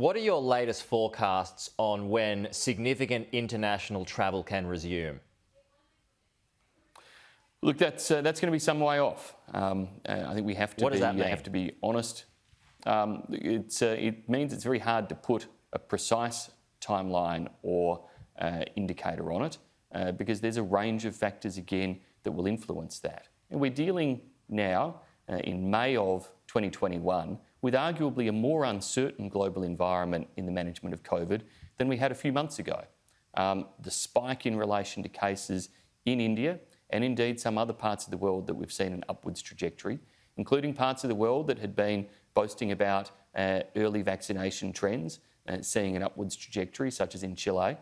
What are your latest forecasts on when significant international travel can resume? Look, that's going to be some way off. I think we have to What does that mean? have to be honest. It means it's very hard to put a precise timeline or indicator on it because there's a range of factors again that will influence that. And we're dealing now in May of 2021 with arguably a more uncertain global environment in the management of COVID than we had a few months ago. The spike in relation to cases in India and indeed some other parts of the world that we've seen an upwards trajectory, including parts of the world that had been boasting about early vaccination trends, seeing an upwards trajectory, such as in Chile.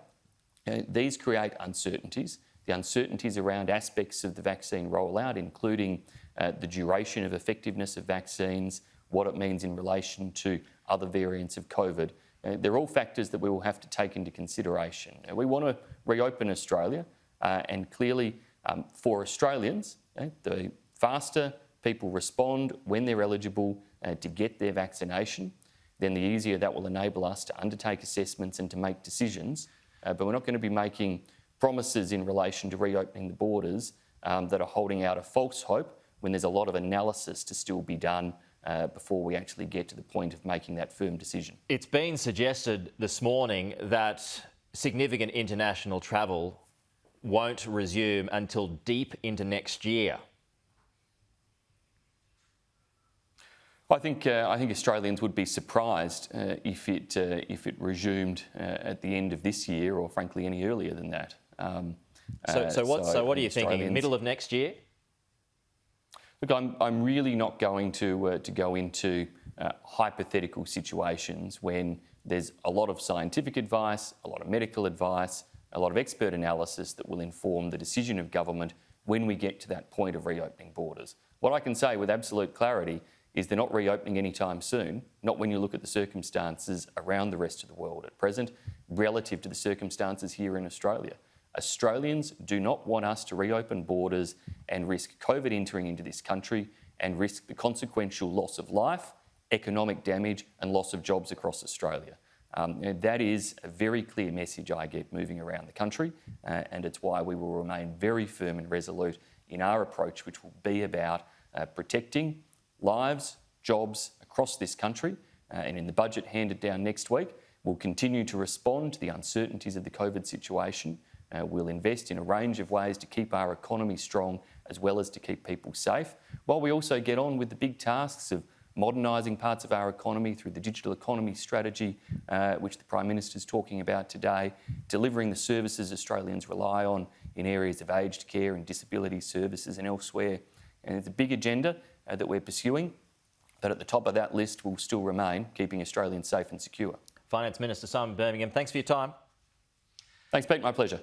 These create uncertainties. The uncertainties around aspects of the vaccine rollout, including the duration of effectiveness of vaccines, what it means in relation to other variants of COVID. They're all factors that we will have to take into consideration. We want to reopen Australia, and clearly for Australians, the faster people respond when they're eligible to get their vaccination, then the easier that will enable us to undertake assessments and to make decisions. But we're not going to be making promises in relation to reopening the borders that are holding out a false hope when there's a lot of analysis to still be done before we actually get to the point of making that firm decision. It's been suggested this morning that significant international travel won't resume until deep into next year. I think Australians would be surprised if it resumed at the end of this year, or frankly any earlier than that. So what are you thinking? Middle of next year? Look, I'm really not going to go into hypothetical situations when there's a lot of scientific advice, a lot of medical advice, a lot of expert analysis that will inform the decision of government when we get to that point of reopening borders. What I can say with absolute clarity is they're not reopening anytime soon, not when you look at the circumstances around the rest of the world at present, relative to the circumstances here in Australia. Australians do not want us to reopen borders and risk COVID entering into this country and risk the consequential loss of life, economic damage and loss of jobs across Australia. And that is a very clear message I get moving around the country, and it's why we will remain very firm and resolute in our approach, which will be about protecting lives, jobs across this country. And in the budget handed down next week, we'll continue to respond to the uncertainties of the COVID situation. We'll invest in a range of ways to keep our economy strong as well as to keep people safe, while we also get on with the big tasks of modernising parts of our economy through the digital economy strategy, which the Prime Minister is talking about today, delivering the services Australians rely on in areas of aged care and disability services and elsewhere. And it's a big agenda that we're pursuing, but at the top of that list will still remain keeping Australians safe and secure. Finance Minister Simon Birmingham, thanks for your time. Thanks, Pete. My pleasure.